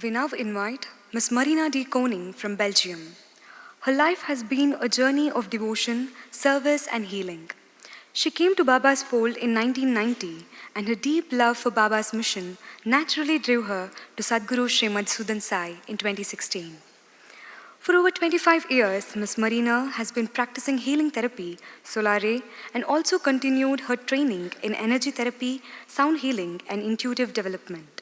We now invite Ms. Marina D. Koning from Belgium. Her life has been a journey of devotion, service, and healing. She came to Baba's fold in 1990, and her deep love for Baba's mission naturally drew her to Sadhguru Sri Madhusudan Sai in 2016. For over 25 years, Ms. Marina has been practicing healing therapy, Solare, and also continued her training in energy therapy, sound healing, and intuitive development.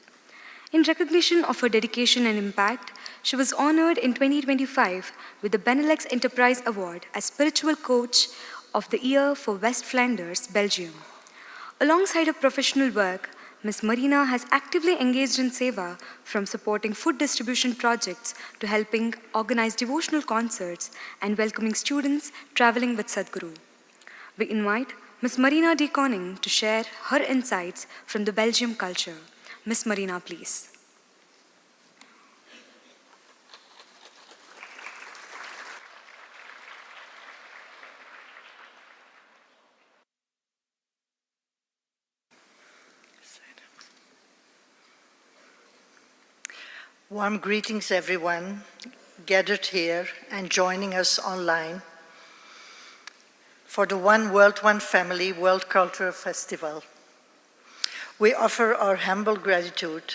In recognition of her dedication and impact, she was honored in 2025 with the Benelux Enterprise Award as Spiritual Coach of the Year for West Flanders, Belgium. Alongside her professional work, Ms. Marina has actively engaged in seva, from supporting food distribution projects to helping organize devotional concerts and welcoming students traveling with Sadhguru. We invite Ms. Marina D. Koning to share her insights from the Belgium culture. Ms. Marina, please. Warm greetings, everyone gathered here and joining us online for the One World, One Family World Cultural Festival. We offer our humble gratitude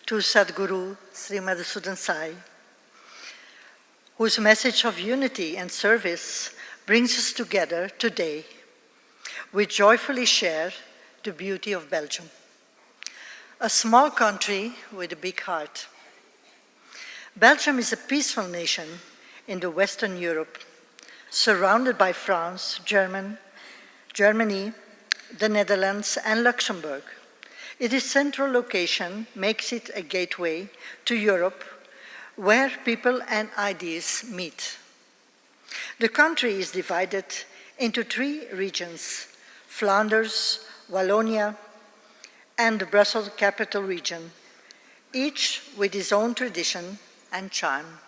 to Sadhguru Sri Madhusudan Sai, whose message of unity and service brings us together today. We joyfully share the beauty of Belgium, a small country with a big heart. Belgium is a peaceful nation in the Western Europe, surrounded by France, Germany, the Netherlands, and Luxembourg. Its central location makes it a gateway to Europe, where people and ideas meet. The country is divided into 3 regions: Flanders, Wallonia, and the Brussels Capital Region, each with its own tradition and charm.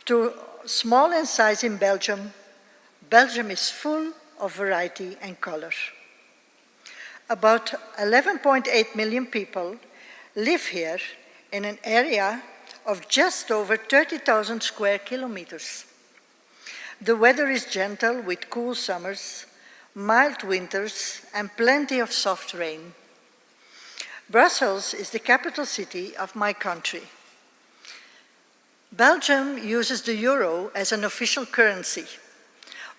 Though small in size in Belgium, Belgium is full of variety and color. About 11.8 million people live here in an area of just over 30,000 square kilometers. The weather is gentle with cool summers, mild winters, and plenty of soft rain. Brussels is the capital city of my country. Belgium uses the euro as an official currency.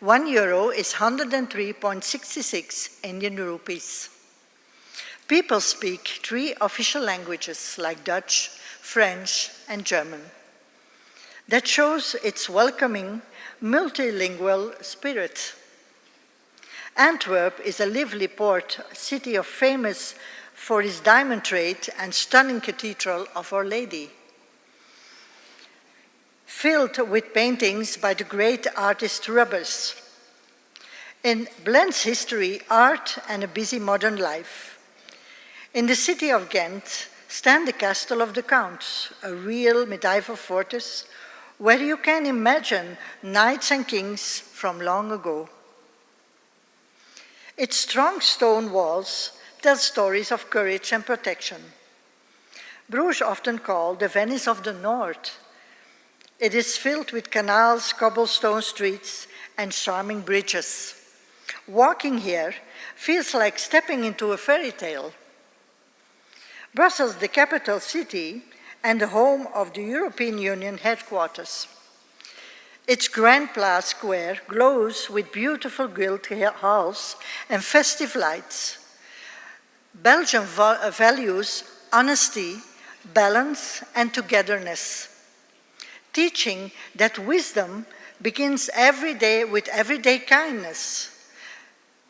€1 is 103.66 Indian rupees. People speak 3 official languages like Dutch, French, and German. That shows its welcoming, multilingual spirit. Antwerp is a lively port, city famous for its diamond trade and stunning cathedral of Our Lady, filled with paintings by the great artist Rubens. It blends history, art, and a busy modern life. In the city of Ghent stand the Castle of the Counts, a real medieval fortress where you can imagine knights and kings from long ago. Its strong stone walls tell stories of courage and protection. Bruges, often called the Venice of the North, it is filled with canals, cobblestone streets, and charming bridges. Walking here feels like stepping into a fairy tale. Brussels, the capital city and the home of the European Union headquarters. Its Grand Place Square glows with beautiful gilt halls and festive lights. Belgium values honesty, balance, and togetherness, teaching that wisdom begins every day with everyday kindness.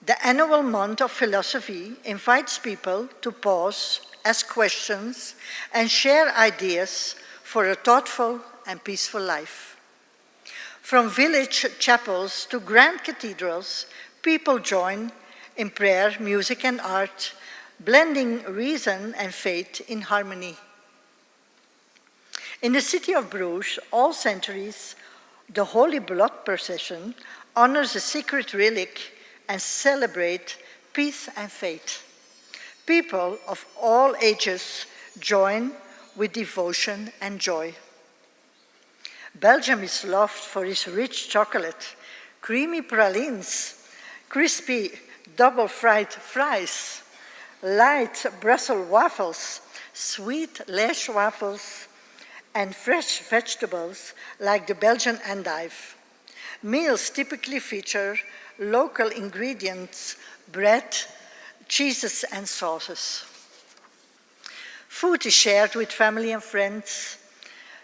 The annual month of philosophy invites people to pause, ask questions, and share ideas for a thoughtful and peaceful life. From village chapels to grand cathedrals, people join in prayer, music, and art, blending reason and faith in harmony. In the city of Bruges, all centuries, the Holy Blood Procession honors a secret relic and celebrates peace and faith. People of all ages join with devotion and joy. Belgium is loved for its rich chocolate, creamy pralines, crispy double-fried fries, light Brussels waffles, sweet Liège waffles, and fresh vegetables like the Belgian endive. Meals typically feature local ingredients, bread, cheeses, and sauces. Food is shared with family and friends,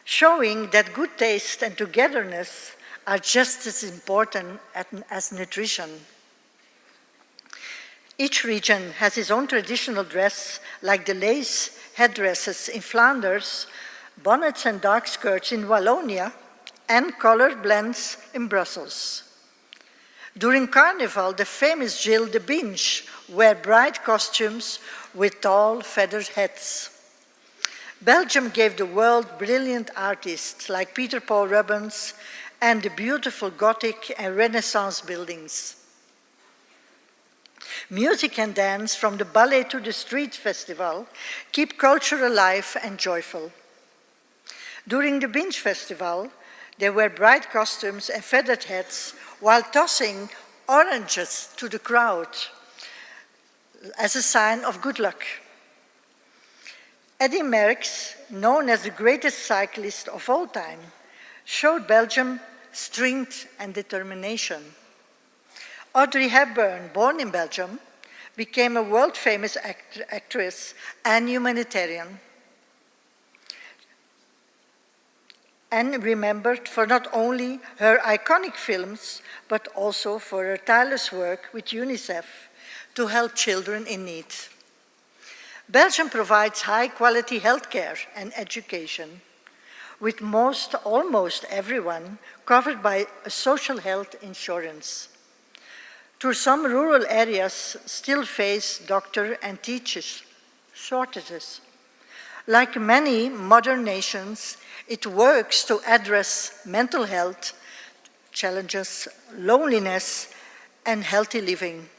showing that good taste and togetherness are just as important as nutrition. Each region has its own traditional dress, like the lace headdresses in Flanders, bonnets and dark skirts in Wallonia, and colored blends in Brussels. During Carnival, the famous Gilles de Binge wear bright costumes with tall feathered hats. Belgium gave the world brilliant artists like Peter Paul Rubens and the beautiful Gothic and Renaissance buildings. Music and dance from the Ballet to the Street Festival keep culture alive and joyful. During the Binge Festival, they wear bright costumes and feathered hats while tossing oranges to the crowd as a sign of good luck. Eddy Merckx, known as the greatest cyclist of all time, showed Belgium strength and determination. Audrey Hepburn, born in Belgium, became a world-famous actress and humanitarian, and remembered for not only her iconic films, but also for her tireless work with UNICEF to help children in need. Belgium provides high-quality healthcare and education, with almost everyone covered by a social health insurance. Though some rural areas still face doctor and teachers shortages. Like many modern nations, it works to address mental health challenges, loneliness, and healthy living,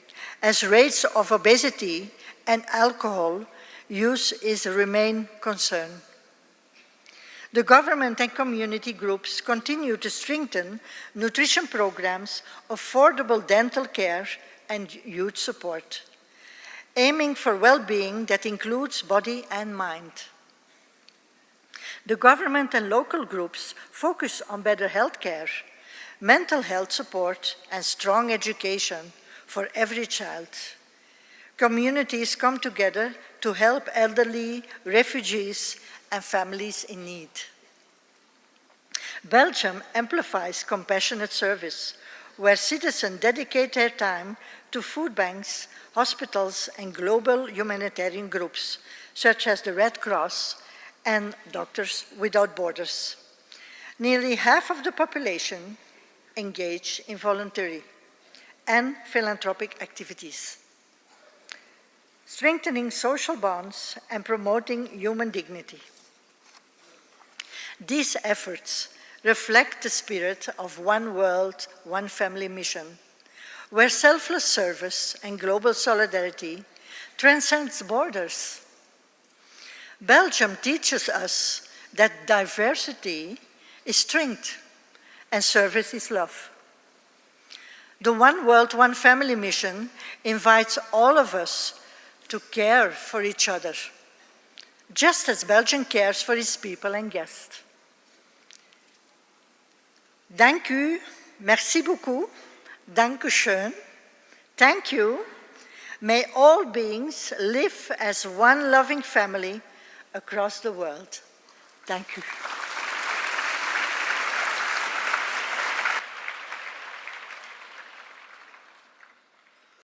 as rates of obesity and alcohol use remain concern. The government and community groups continue to strengthen nutrition programs, affordable dental care, and youth support, aiming for well-being that includes body and mind. The government and local groups focus on better health care, mental health support, and strong education for every child. Communities come together to help elderly, refugees, and families in need. Belgium amplifies compassionate service, where citizens dedicate their time to food banks, hospitals, and global humanitarian groups, such as the Red Cross and Doctors Without Borders. Nearly half of the population engage in voluntary and philanthropic activities, strengthening social bonds and promoting human dignity. These efforts reflect the spirit of One World, One Family mission, where selfless service and global solidarity transcends borders. Belgium teaches us that diversity is strength and service is love. The One World, One Family mission invites all of us to care for each other, just as Belgium cares for its people and guests. Dank u, merci beaucoup, danke schön, thank you. May all beings live as one loving family across the world. Thank you.